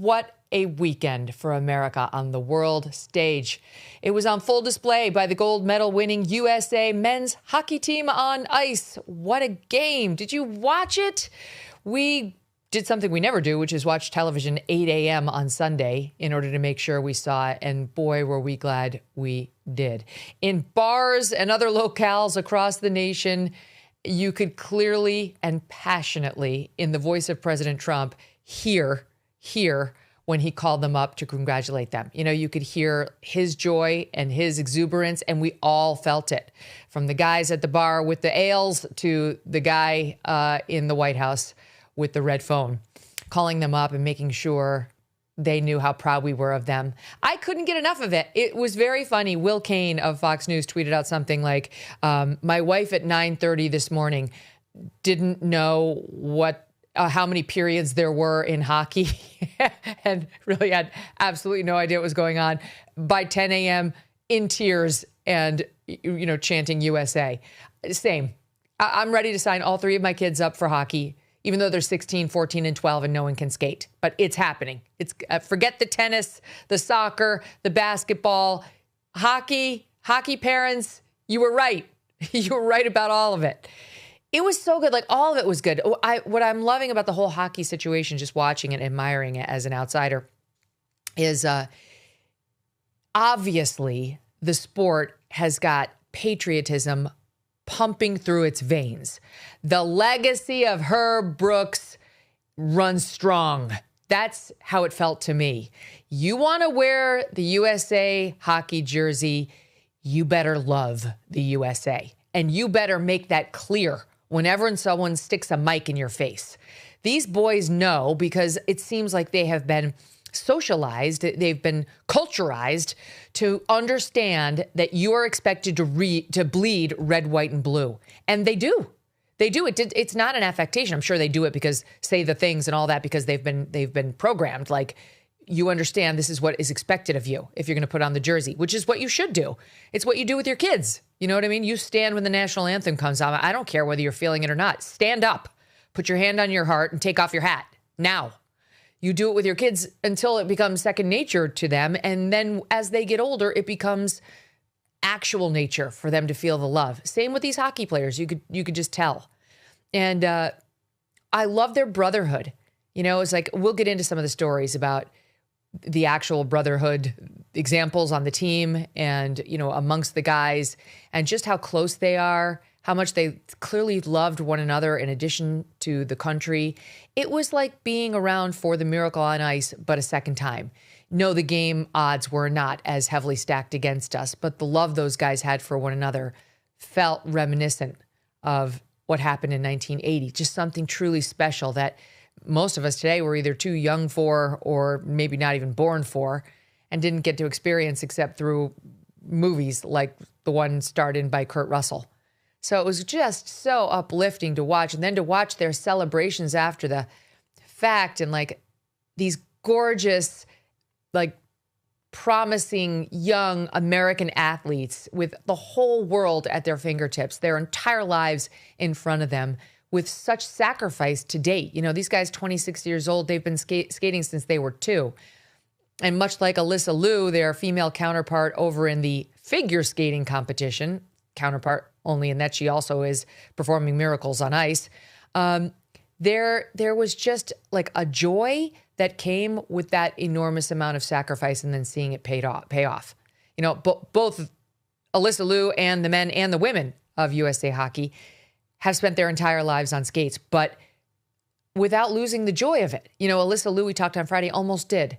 What a weekend for America on the world stage. It was on full display by the gold medal winning USA men's hockey team on ice. What a game. Did you watch it? We did something we never do, which is watch television 8 a.m. on Sunday in order to make sure we saw it. And boy, were we glad we did. In bars and other locales across the nation, you could clearly and passionately, in the voice of President Trump, hear when he called them up to congratulate them. You know, you could hear his joy and his exuberance, and we all felt it. From the guys at the bar with the ales to the guy in the White House with the red phone, calling them up and making sure they knew how proud we were of them. I couldn't get enough of it. It was very funny. Will Cain of Fox News tweeted out something like, my wife at 9:30 this morning didn't know how many periods there were in hockey and really had absolutely no idea what was going on. By 10 a.m. in tears and, you know, chanting USA. Same. I'm ready to sign all three of my kids up for hockey, even though they're 16, 14, and 12 and no one can skate. But it's happening. It's forget the tennis, the soccer, the basketball, hockey parents. You were right. You were right about all of it. It was so good. Like, all of it was good. What I'm loving about the whole hockey situation, just watching it, admiring it as an outsider, is obviously the sport has got patriotism pumping through its veins. The legacy of Herb Brooks runs strong. That's how it felt to me. You want to wear the USA hockey jersey, you better love the USA. And you better make that clear whenever someone sticks a mic in your face. These boys know, because it seems like they have been socialized, they've been culturized to understand that you are expected to bleed red, white, and blue. And they do. They do. It's not an affectation. I'm sure they do it because say the things and all that because they've been programmed. Like, you understand this is what is expected of you if you're going to put on the jersey, which is what you should do. It's what you do with your kids. You know what I mean? You stand when the national anthem comes on. I don't care whether you're feeling it or not. Stand up, put your hand on your heart, and take off your hat now. You do it with your kids until it becomes second nature to them. And then as they get older, it becomes actual nature for them to feel the love. Same with these hockey players. You could just tell. And I love their brotherhood. You know, it's like, we'll get into some of the stories about the actual brotherhood examples on the team and, you know, amongst the guys, and just how close they are, how much they clearly loved one another in addition to the country. It was like being around for the Miracle on Ice, but a second time. No, the game odds were not as heavily stacked against us, but the love those guys had for one another felt reminiscent of what happened in 1980. Just something truly special that most of us today were either too young for or maybe not even born for and didn't get to experience except through movies like the one starred in by Kurt Russell. So it was just so uplifting to watch, and then to watch their celebrations after the fact, and like these gorgeous, like promising young American athletes with the whole world at their fingertips, their entire lives in front of them, with such sacrifice to date. You know, these guys, 26 years old, they've been skating since they were 2. And much like Alyssa Liu, their female counterpart over in the figure skating competition, counterpart only in that she also is performing miracles on ice, there was just like a joy that came with that enormous amount of sacrifice and then seeing it pay off. You know, both Alyssa Liu and the men and the women of USA Hockey have spent their entire lives on skates, but without losing the joy of it. You know, Alyssa Liu, we talked on Friday, almost did.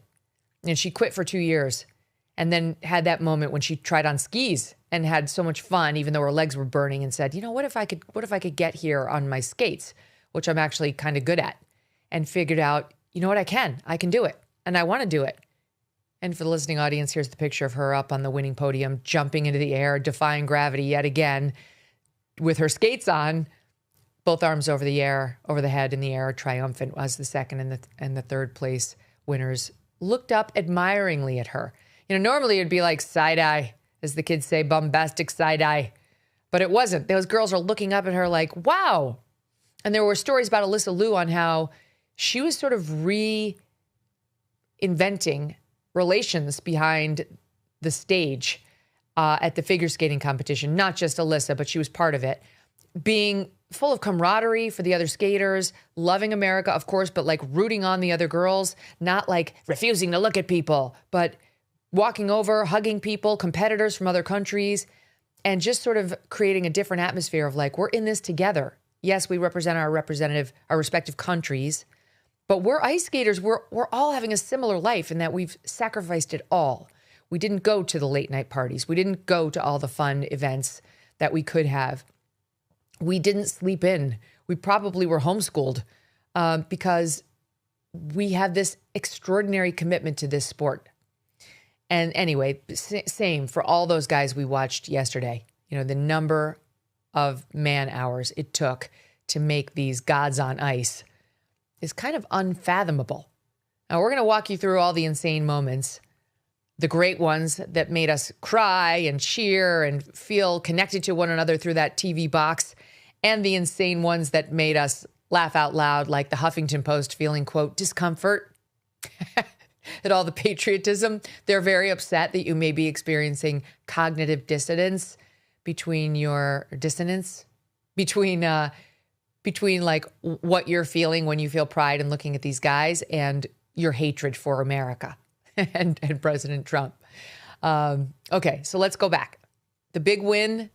And she quit for 2 years and then had that moment when she tried on skis and had so much fun, even though her legs were burning, and said, you know, what if I could get here on my skates, which I'm actually kind of good at, and figured out, you know what, I can do it. And I want to do it. And for the listening audience, here's the picture of her up on the winning podium, jumping into the air, defying gravity yet again, with her skates on, both arms over the head in the air, triumphant, as the second and the third place winners looked up admiringly at her. You know, normally it'd be like side-eye, as the kids say, bombastic side-eye. But it wasn't. Those girls are looking up at her like, wow. And there were stories about Alyssa Liu on how she was sort of inventing relations behind the stage at the figure skating competition. Not just Alyssa, but she was part of it. Being full of camaraderie for the other skaters, loving America, of course, but like rooting on the other girls, not like refusing to look at people, but walking over, hugging people, competitors from other countries, and just sort of creating a different atmosphere of like, we're in this together. Yes, we represent our respective countries, but we're ice skaters. We're all having a similar life in that we've sacrificed it all. We didn't go to the late night parties. We didn't go to all the fun events that we could have. We didn't sleep in. We probably were homeschooled because we have this extraordinary commitment to this sport. And anyway, same for all those guys we watched yesterday. You know, the number of man hours it took to make these gods on ice is kind of unfathomable. Now, we're going to walk you through all the insane moments, the great ones that made us cry and cheer and feel connected to one another through that TV box, and the insane ones that made us laugh out loud, like the Huffington Post feeling, quote, discomfort at all the patriotism. They're very upset that you may be experiencing cognitive dissonance between like what you're feeling when you feel pride in looking at these guys and your hatred for America and President Trump. Okay, so let's go back. The big win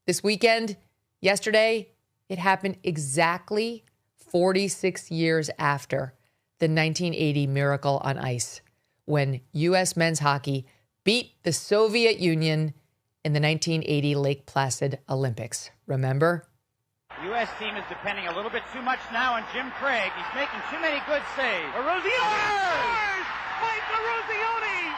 this weekend, yesterday, it happened exactly 46 years after the 1980 Miracle on Ice, when U.S. men's hockey beat the Soviet Union in the 1980 Lake Placid Olympics. Remember? The U.S. team is depending a little bit too much now on Jim Craig. He's making too many good saves. Eruzione! Mike Eruzione!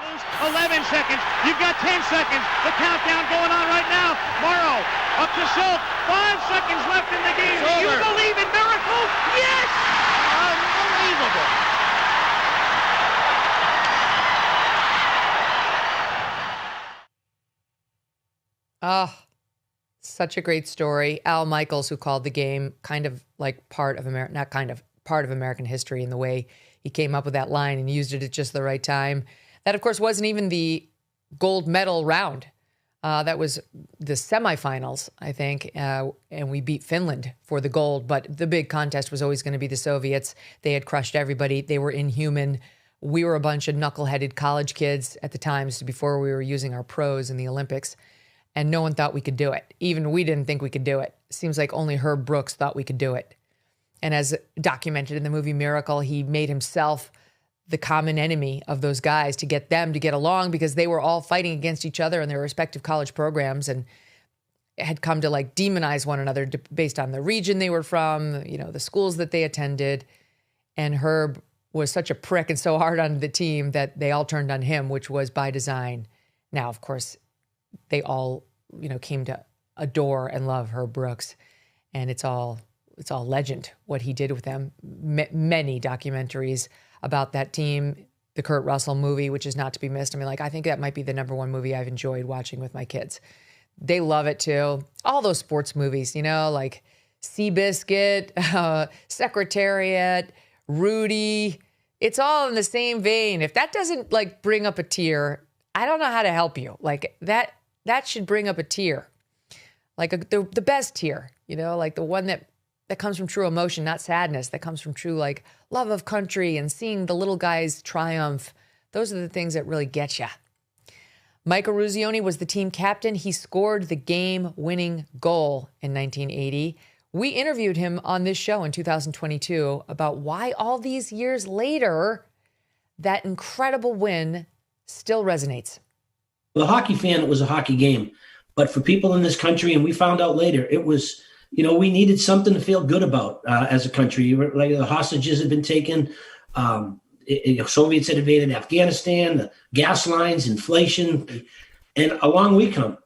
Lose 11 seconds. You've got 10 seconds. The countdown going on right now. Morrow up to Schultz. 5 seconds left in the game. Do you believe in miracles? Yes! Unbelievable. Oh, such a great story. Al Michaels, who called the game kind of like part of American history in the way he came up with that line and used it at just the right time. That, of course, wasn't even the gold medal round. That was the semifinals, I think, and we beat Finland for the gold. But the big contest was always going to be the Soviets. They had crushed everybody. They were inhuman. We were a bunch of knuckleheaded college kids at the time, so before we were using our pros in the Olympics. And no one thought we could do it. Even we didn't think we could do it. Seems like only Herb Brooks thought we could do it. And as documented in the movie Miracle, he made himself the common enemy of those guys to get them to get along, because they were all fighting against each other in their respective college programs and had come to like demonize one another based on the region they were from, you know, the schools that they attended. And Herb was such a prick and so hard on the team that they all turned on him, which was by design. Now, of course, they all, you know, came to adore and love Herb Brooks, and it's all legend what he did with them. Many documentaries about that team, the Kurt Russell movie, which is not to be missed. I mean, like, I think that might be the number one movie I've enjoyed watching with my kids. They love it too. All those sports movies, you know, like Seabiscuit, Secretariat, Rudy. It's all in the same vein. If that doesn't like bring up a tear, I don't know how to help you. Like that should bring up a tear, like the best tear, you know, like the one that comes from true emotion, not sadness, that comes from true like love of country and seeing the little guys triumph. Those are the things that really get you. Mike Eruzione was the team captain. He scored the game-winning goal in 1980. We interviewed him on this show in 2022 about why all these years later, that incredible win still resonates. The hockey fan, it was a hockey game. But for people in this country, and we found out later, it was, you know, we needed something to feel good about as a country. Like the hostages had been taken. Soviets had invaded Afghanistan, the gas lines, inflation. And along we come.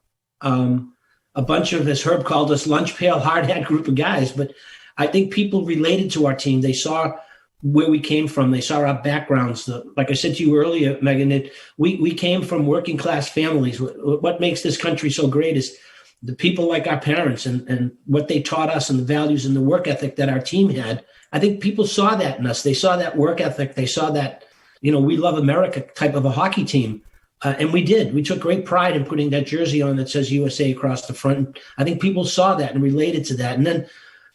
A bunch of, as Herb called us, lunch pail, hard hat group of guys. But I think people related to our team. They saw where we came from. They saw our backgrounds. Like I said to you earlier, Megyn, we came from working class families. What makes this country so great is the people like our parents and what they taught us and the values and the work ethic that our team had. I think people saw that in us. They saw that work ethic. They saw that, we love America type of a hockey team. And we did. We took great pride in putting that jersey on that says USA across the front. I think people saw that and related to that. And then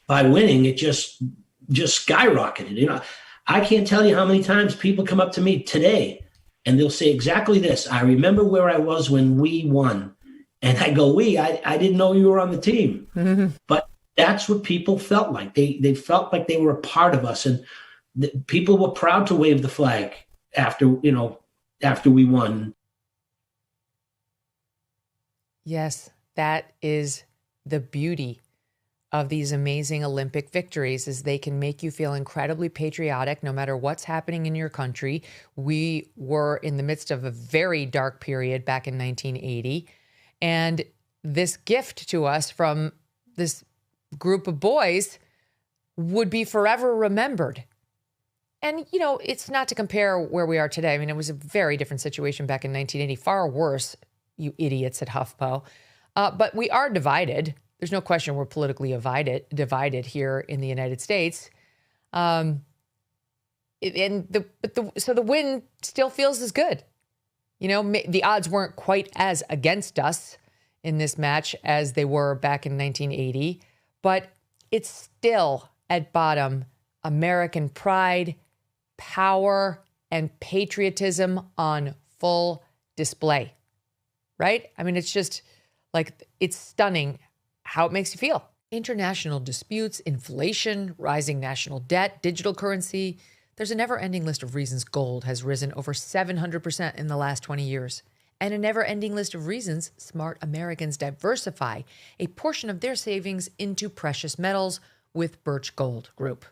by winning, it just skyrocketed. I can't tell you how many times people come up to me today and they'll say exactly this. I remember where I was when we won. And I go, I didn't know you were on the team. Mm-hmm. But that's what people felt like. They felt like they were a part of us. And people were proud to wave the flag after we won. Yes, that is the beauty of these amazing Olympic victories, is they can make you feel incredibly patriotic no matter what's happening in your country. We were in the midst of a very dark period back in 1980. And this gift to us from this group of boys would be forever remembered. And, it's not to compare where we are today. I mean, it was a very different situation back in 1980, far worse, you idiots at HuffPo. But we are divided. There's no question we're politically divided here in the United States. So the win still feels as good. The odds weren't quite as against us in this match as they were back in 1980, but it's still at bottom American pride, power, and patriotism on full display, right? I mean, it's just it's stunning how it makes you feel. International disputes, inflation, rising national debt, digital currency. There's a never-ending list of reasons gold has risen over 700% in the last 20 years. And a never-ending list of reasons smart Americans diversify a portion of their savings into precious metals with Birch Gold Group.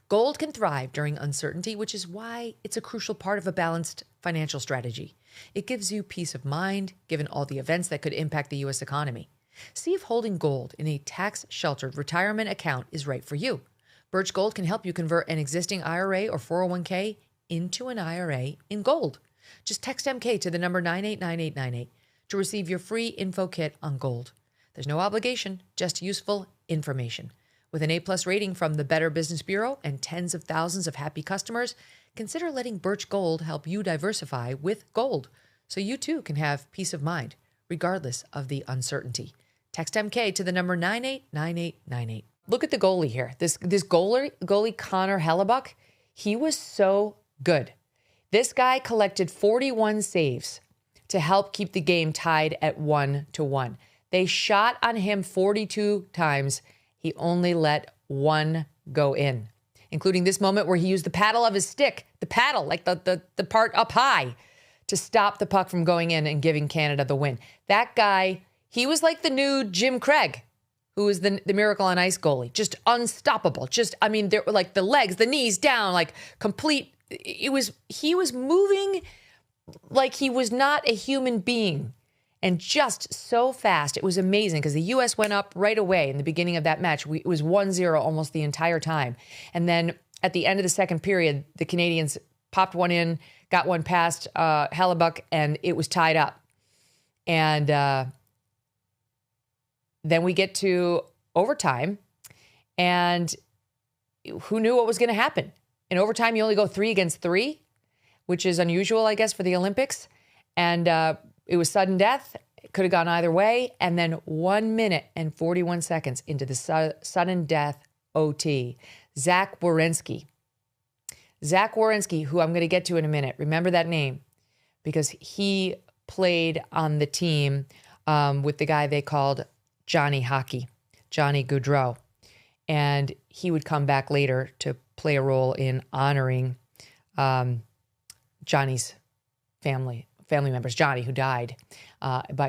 Gold can thrive during uncertainty, which is why it's a crucial part of a balanced financial strategy. It gives you peace of mind, given all the events that could impact the U.S. economy. See if holding gold in a tax-sheltered retirement account is right for you. Birch Gold can help you convert an existing IRA or 401k into an IRA in gold. Just text MK to the number 989898 to receive your free info kit on gold. There's no obligation, just useful information. With an A+ rating from the Better Business Bureau and tens of thousands of happy customers, consider letting Birch Gold help you diversify with gold so you too can have peace of mind, regardless of the uncertainty. Text MK to the number 989898. Look at the goalie here. This goalie Connor Hellebuck, he was so good. This guy collected 41 saves to help keep the game tied at 1-1. They shot on him 42 times. He only let one go in, including this moment where he used the paddle of his stick, the paddle, like the part up high, to stop the puck from going in and giving Canada the win. That guy, he was like the new Jim Craig, who was the Miracle on Ice goalie. Just unstoppable. There were like the legs, the knees down, like complete. He was moving like he was not a human being and just so fast. It was amazing because the U.S. went up right away in the beginning of that match. It was 1-0 almost the entire time. And then at the end of the second period, the Canadians popped one in, got one past Hellebuck, and it was tied up. And then we get to overtime, and who knew what was going to happen? In overtime, you only go 3 against 3, which is unusual, I guess, for the Olympics. And it was sudden death. It could have gone either way. And then 1 minute and 41 seconds into the sudden death OT, Zach Werenski, who I'm going to get to in a minute. Remember that name because he played on the team with the guy they called Johnny Hockey, Johnny Gaudreau. And he would come back later to play a role in honoring Johnny's family members, Johnny, who died,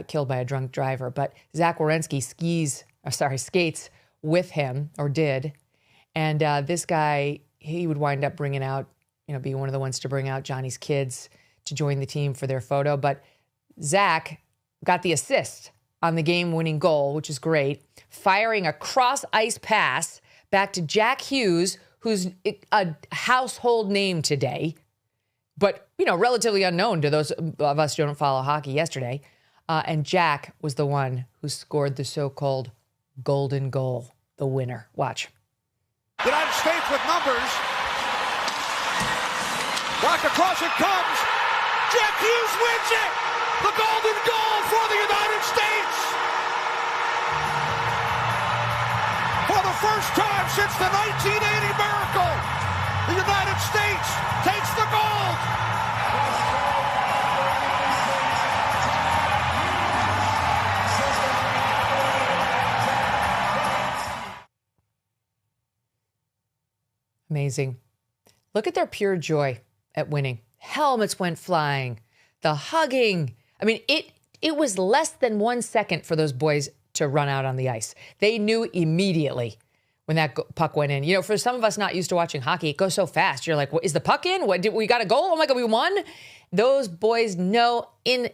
killed by a drunk driver. But Zach Werenski skates with him, or did. And this guy, he would wind up bringing out, be one of the ones to bring out Johnny's kids to join the team for their photo. But Zach got the assist on the game-winning goal, which is great, firing a cross-ice pass back to Jack Hughes, who's a household name today, but, relatively unknown to those of us who don't follow hockey yesterday. And Jack was the one who scored the so-called golden goal, the winner. Watch. United States with numbers. Back across it comes. Jack Hughes wins it. The golden goal for the United States. For the first time since the 1980 miracle, the United States takes the gold. Amazing. Look at their pure joy at winning. Helmets went flying. The hugging. I mean, it was less than 1 second for those boys to run out on the ice. They knew immediately when that puck went in. You know, for some of us not used to watching hockey, it goes so fast. You're like, what, is the puck in? What, did we got a goal? Oh my God, we won. Those boys know in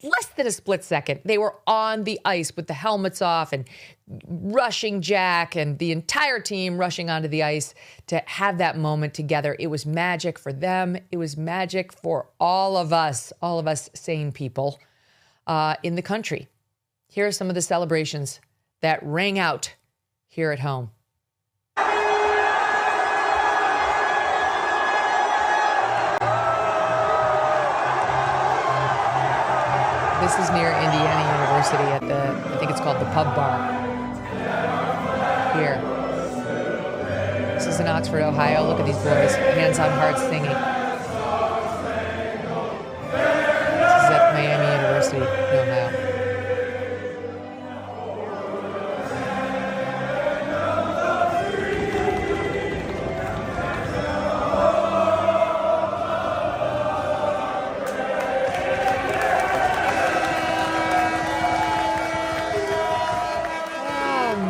less than a split second, they were on the ice with the helmets off and rushing Jack and the entire team rushing onto the ice to have that moment together. It was magic for them. It was magic for all of us sane people in the country. Here are some of the celebrations that rang out here at home. This is near Indiana University at I think it's called the Pub Bar. Here. This is in Oxford, Ohio. Look at these boys, hands on hearts singing. This is at Miami University in Ohio.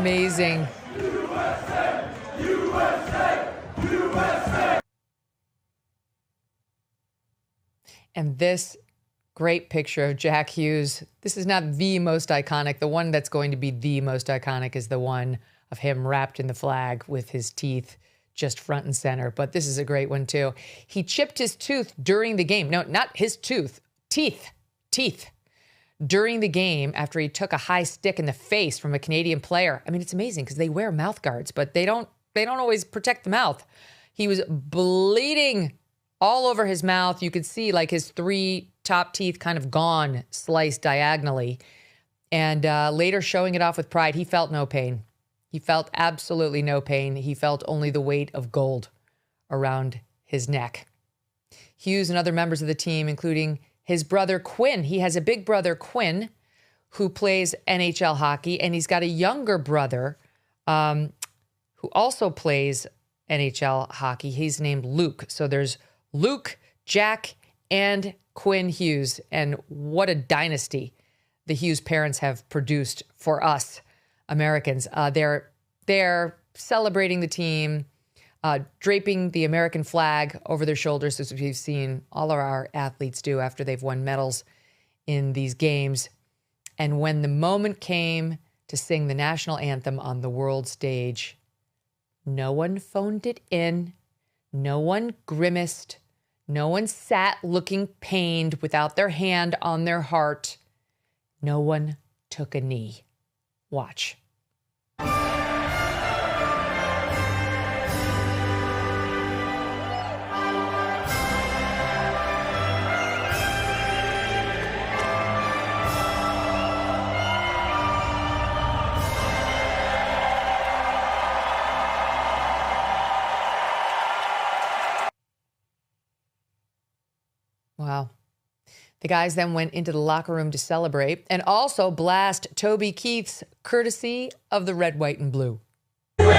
Amazing. And this great picture of Jack Hughes. This is not the most iconic. The one that's going to be the most iconic is the one of him wrapped in the flag with his teeth just front and center. But this is a great one too. He chipped his tooth during the game. No, not his tooth. Teeth. During the game after he took a high stick in the face from a Canadian player. I mean, it's amazing because they wear mouth guards, but they don't always protect the mouth. He was bleeding all over his mouth. You could see like his 3 top teeth kind of gone, sliced diagonally. And later showing it off with pride, he felt no pain. He felt absolutely no pain. He felt only the weight of gold around his neck. Hughes and other members of the team, including his brother Quinn. He has a big brother, Quinn, who plays NHL hockey, and he's got a younger brother who also plays NHL hockey. He's named Luke. So there's Luke, Jack, and Quinn Hughes, and what a dynasty the Hughes parents have produced for us Americans. They're celebrating the team, draping the American flag over their shoulders, as we've seen all of our athletes do after they've won medals in these games. And when the moment came to sing the national anthem on the world stage, no one phoned it in, no one grimaced, no one sat looking pained without their hand on their heart. No one took a knee. Watch. Wow. The guys then went into the locker room to celebrate and also blast Toby Keith's courtesy of the red, white, and blue. Let's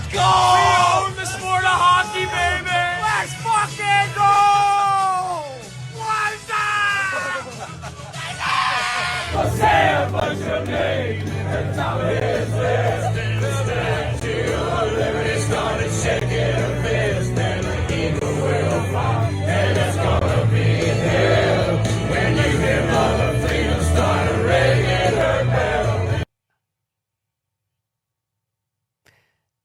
go! We own the sport of hockey, baby! Let's fucking go! What's up? Sam, what's your name? At the top of his list, and the Statue of Liberty's gonna shake it a fist, and the eagle will fly, and it's gonna be hell when you hear Mother Freedom start ringing her bell.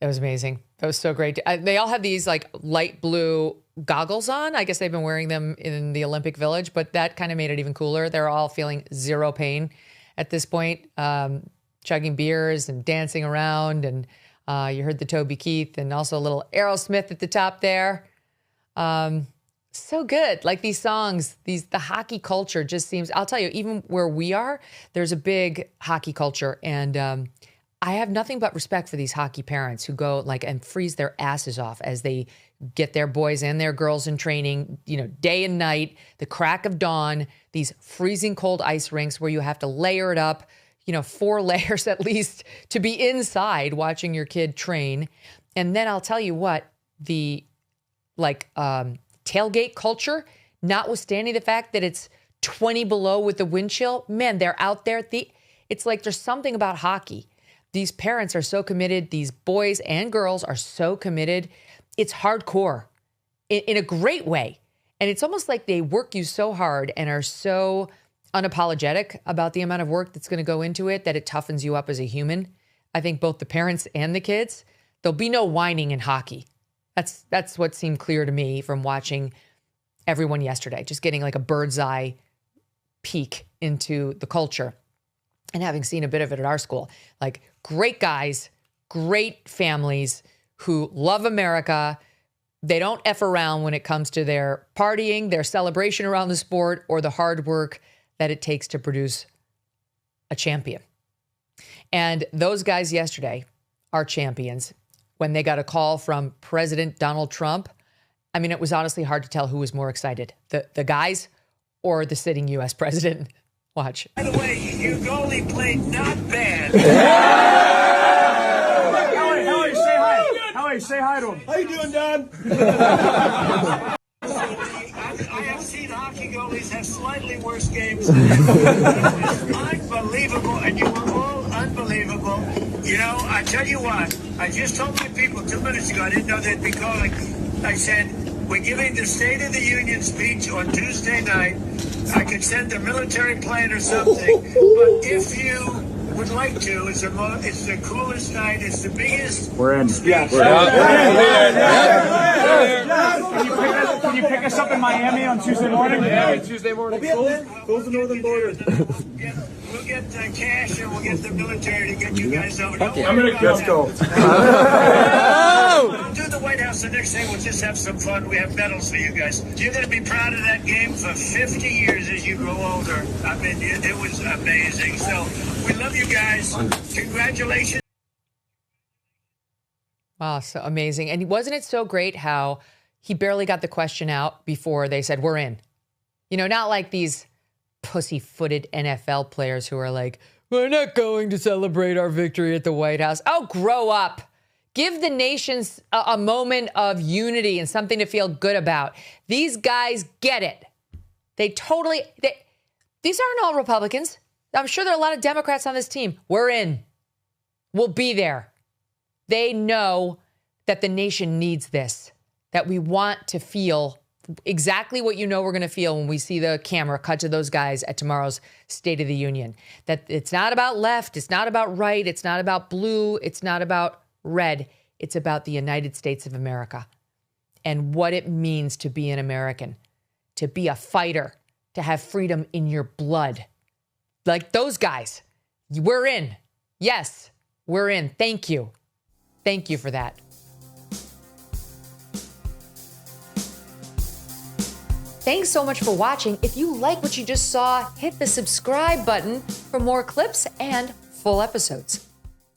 That was amazing. That was so great. They all have these like light blue goggles on. I guess they've been wearing them in the Olympic Village, but that kind of made it even cooler. They're all feeling zero pain at this point, chugging beers and dancing around. And you heard the Toby Keith and also a little Aerosmith at the top there. So good. Like these songs, the hockey culture just seems, I'll tell you, even where we are, there's a big hockey culture. And I have nothing but respect for these hockey parents who go like and freeze their asses off as they get their boys and their girls in training, day and night, the crack of dawn, these freezing cold ice rinks where you have to layer it up, 4 layers at least to be inside watching your kid train. And then I'll tell you what, the tailgate culture, notwithstanding the fact that it's 20 below with the wind chill, man, they're out there. It's like there's something about hockey. These parents are so committed. These boys and girls are so committed. It's hardcore in a great way. And it's almost like they work you so hard and are so unapologetic about the amount of work that's going to go into it that it toughens you up as a human. I think both the parents and the kids, there'll be no whining in hockey. That's what seemed clear to me from watching everyone yesterday, just getting like a bird's eye peek into the culture and having seen a bit of it at our school. Like great guys, great families who love America. They don't F around when it comes to their partying, their celebration around the sport, or the hard work that it takes to produce a champion. And those guys yesterday are champions. When they got a call from President Donald Trump, I mean, it was honestly hard to tell who was more excited, the guys or the sitting U.S. president. Watch. By the way, your goalie played not bad. How are you? Say hi. How are you? Say hi to him. How you doing, Don? I have seen hockey goalies have slightly worse games. It's unbelievable, and you were all unbelievable. I tell you what, I just told my people 2 minutes ago, I didn't know they'd be calling. I said, we're giving the State of the Union speech on Tuesday night. I could send a military plane or something, but if you would like to, it's the coolest night, it's the biggest. We're in. Yeah. Can you pick us up in Miami on Tuesday morning? Yeah, Tuesday morning. Close the northern border. We'll get cash and we'll get the military to get you guys over. Let's go. We'll do the White House the next day. We'll just have some fun. We have medals for you guys. You're going to be proud of that game for 50 years as you grow older. I mean, it was amazing. So we love you guys. Congratulations. Wow, so amazing. And wasn't it so great how he barely got the question out before they said, we're in? Not like these pussy-footed NFL players who are like, we're not going to celebrate our victory at the White House. Oh, grow up. Give the nations a moment of unity and something to feel good about. These guys get it. These aren't all Republicans. I'm sure there are a lot of Democrats on this team. We're in. We'll be there. They know that the nation needs this, that we want to feel exactly what we're going to feel when we see the camera cut to those guys at tomorrow's State of the Union. That it's not about left, it's not about right, it's not about blue, it's not about red. It's about the United States of America and what it means to be an American, to be a fighter, to have freedom in your blood. Like those guys, we're in. Yes, we're in. Thank you. Thank you for that. Thanks so much for watching. If you like what you just saw, hit the subscribe button for more clips and full episodes.